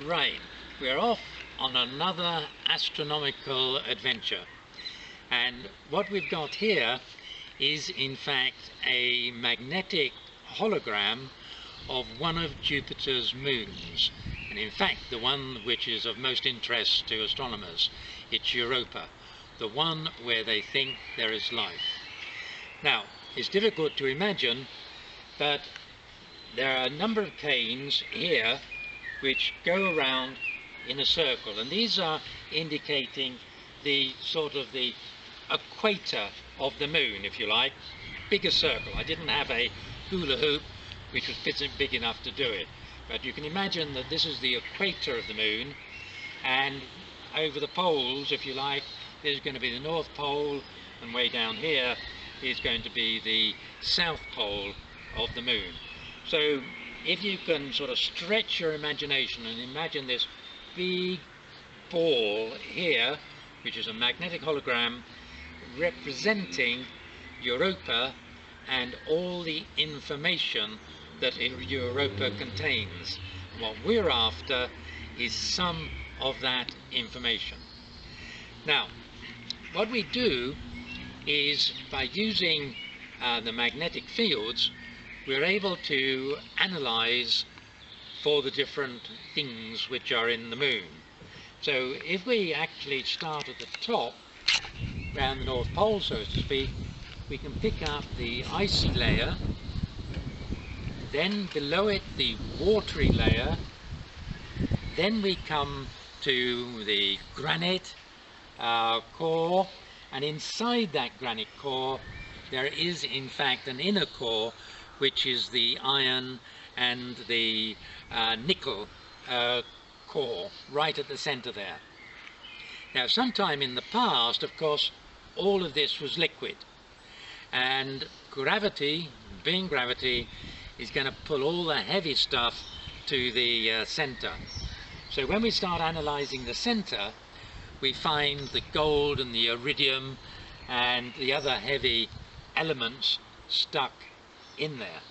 Right, we're off on another astronomical adventure, and what we've got here is in fact a magnetic hologram of one of Jupiter's moons, and in fact the one which is of most interest to astronomers. It's Europa, the one where they think there is life. Now, it's difficult to imagine, but there are a number of canes here which go around in a circle, and these are indicating the sort of the equator of the moon, if you like. Bigger circle. I didn't have a hula hoop which was big enough to do it, but you can imagine that this is the equator of the moon, and over the poles, if you like, there's going to be the North Pole, and way down here is going to be the South Pole of the moon. So if you can sort of stretch your imagination and imagine this big ball here, which is a magnetic hologram representing Europa and all the information that Europa contains. What we're after is some of that information. Now, what we do is, by using the magnetic fields, we're able to analyze for the different things which are in the moon. So if we actually start at the top, around the North Pole so to speak, we can pick up the icy layer, then below it the watery layer, then we come to the granite core, and inside that granite core there is in fact an inner core which is the iron and the nickel core right at the center there. Now, sometime in the past, of course, all of this was liquid, and gravity, being gravity, is going to pull all the heavy stuff to the center. So when we start analyzing the center, we find the gold and the iridium and the other heavy elements stuck in there.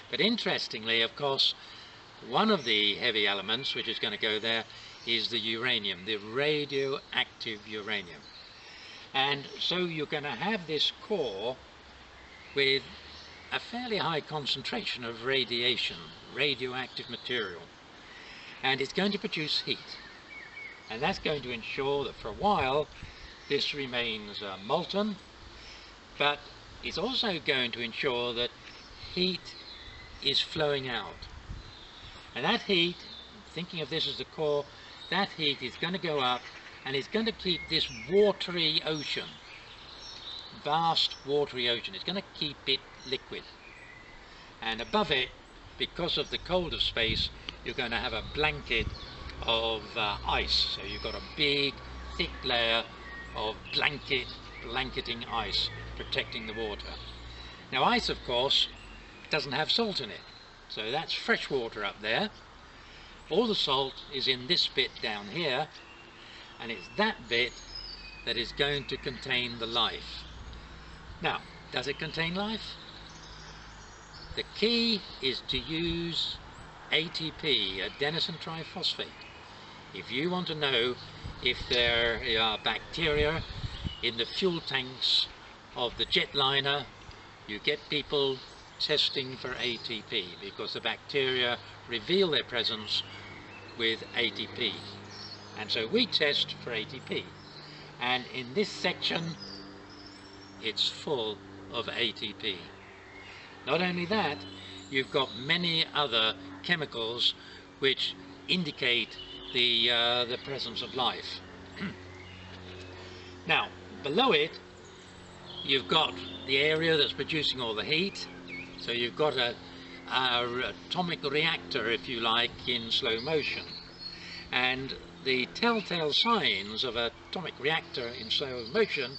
But interestingly, of course, one of the heavy elements which is going to go there is the uranium, the radioactive uranium. And so you're going to have this core with a fairly high concentration of radiation, radioactive material, and it's going to produce heat, and that's going to ensure that for a while this remains molten, but it's also going to ensure that heat is flowing out, and that heat, thinking of this as the core, that heat is going to go up and it's going to keep this watery ocean, vast watery ocean, it's going to keep it liquid, and above it, because of the cold of space, you're going to have a blanket of ice. So you've got a big thick layer of blanketing ice protecting the water. Now, ice of course doesn't have salt in it, so that's fresh water up there. All the salt is in this bit down here, and it's that bit that is going to contain the life. Now, does it contain life? The key is to use ATP, adenosine triphosphate. If you want to know if there are bacteria in the fuel tanks of the jetliner, you get people testing for ATP, because the bacteria reveal their presence with ATP. And so we test for ATP, and in this section it's full of ATP. Not only that, you've got many other chemicals which indicate the presence of life. Now, below it you've got the area that's producing all the heat, so you've got a atomic reactor, if you like, in slow motion, and the telltale signs of an atomic reactor in slow motion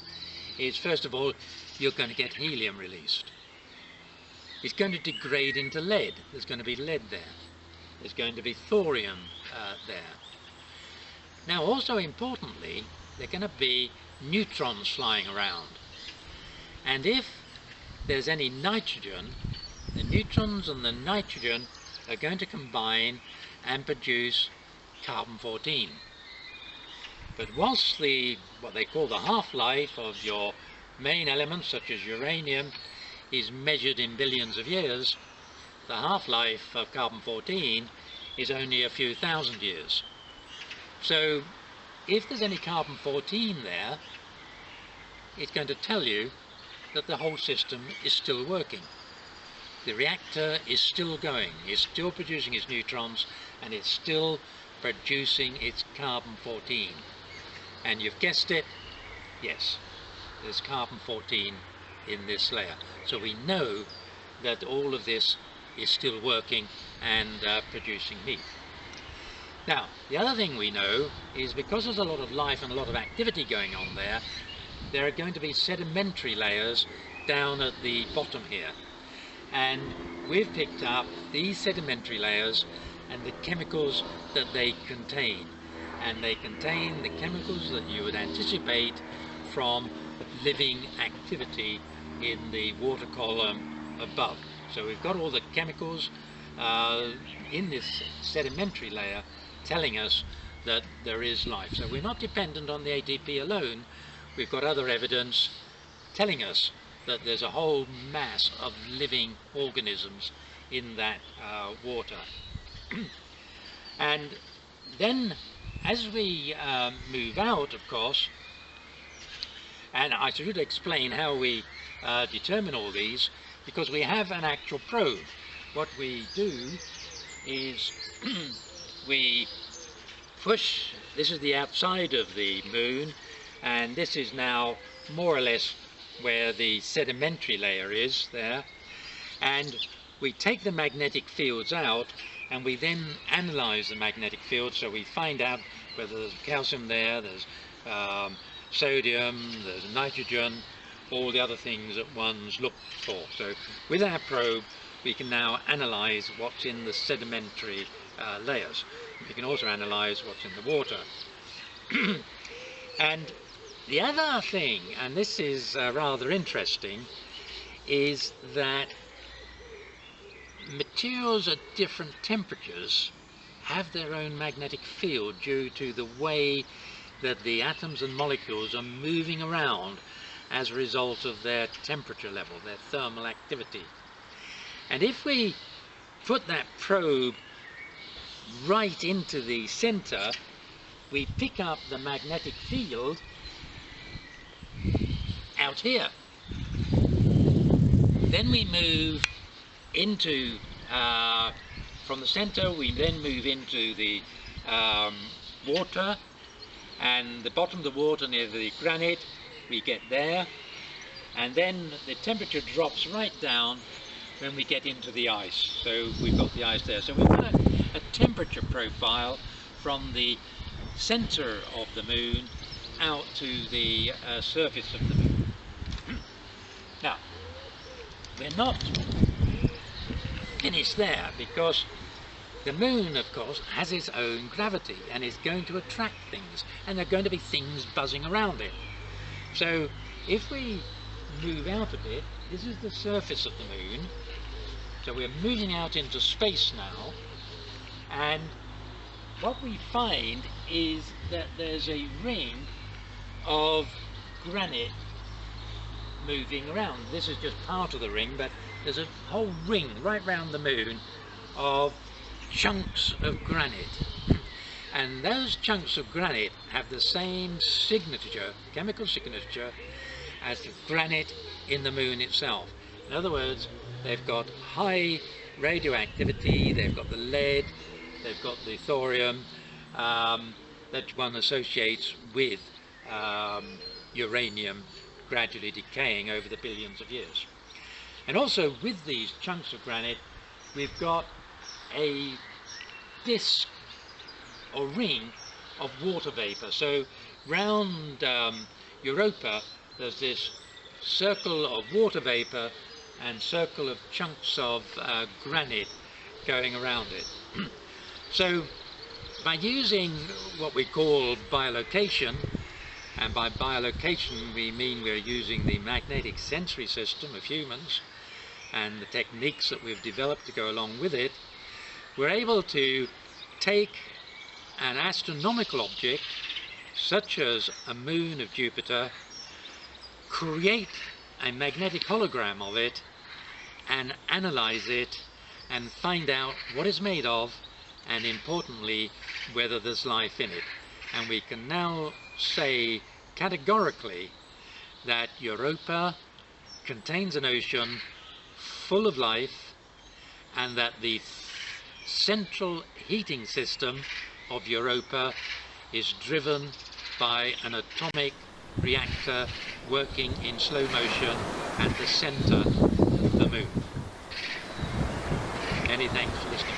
is, first of all, you're going to get helium released. It's going to degrade into lead. There's going to be lead there. There's going to be thorium there. Now, also importantly, there are going to be neutrons flying around, and if there's any nitrogen, the neutrons and the nitrogen are going to combine and produce carbon-14. But whilst what they call the half-life of your main elements, such as uranium, is measured in billions of years, the half-life of carbon-14 is only a few thousand years. So if there's any carbon-14 there, it's going to tell you that the whole system is still working. The reactor is still going, it's still producing its neutrons, and it's still producing its carbon-14. And you've guessed it, yes, there's carbon-14 in this layer. So we know that all of this is still working and producing heat. Now, the other thing we know is because there's a lot of life and a lot of activity going on there, there are going to be sedimentary layers down at the bottom here. And we've picked up these sedimentary layers and the chemicals that they contain. And they contain the chemicals that you would anticipate from living activity in the water column above. So we've got all the chemicals in this sedimentary layer telling us that there is life. So we're not dependent on the ATP alone, we've got other evidence telling us that there's a whole mass of living organisms in that water. And then as we move out, of course, and I should explain how we determine all these, because we have an actual probe. What we do is we push, this is the outside of the moon, and this is now more or less where the sedimentary layer is there, and we take the magnetic fields out and we then analyze the magnetic field, so we find out whether there's calcium there, there's sodium, there's nitrogen, all the other things that one's looked for. So with our probe we can now analyze what's in the sedimentary layers. We can also analyze what's in the water. And the other thing, and this is rather interesting, is that materials at different temperatures have their own magnetic field due to the way that the atoms and molecules are moving around as a result of their temperature level, their thermal activity. And if we put that probe right into the center, we pick up the magnetic field out here. Then we move into, from the center, we then move into the water, and the bottom of the water near the granite, we get there, and then the temperature drops right down when we get into the ice. So we've got the ice there. So we've got a temperature profile from the center of the moon out to the surface of the moon. Now, we're not finished there, because the moon, of course, has its own gravity and is going to attract things, and there are going to be things buzzing around it. So if we move out a bit, this is the surface of the moon, so we're moving out into space now, and what we find is that there's a ring of granite moving around. This is just part of the ring, but there's a whole ring right round the moon of chunks of granite. And those chunks of granite have the same signature, chemical signature, as the granite in the moon itself. In other words, they've got high radioactivity, they've got the lead, they've got the thorium that one associates with uranium gradually decaying over the billions of years. And also with these chunks of granite, we've got a disk or ring of water vapor. So round Europa there's this circle of water vapor and circle of chunks of granite going around it. So by using what we call biolocation, and by biolocation we mean we're using the magnetic sensory system of humans and the techniques that we've developed to go along with it, we're able to take an astronomical object such as a moon of Jupiter, create a magnetic hologram of it and analyze it and find out what it's made of, and importantly whether there's life in it. And we can now say categorically that Europa contains an ocean full of life, and that the central heating system of Europa is driven by an atomic reactor working in slow motion at the center of the moon. Many thanks for listening.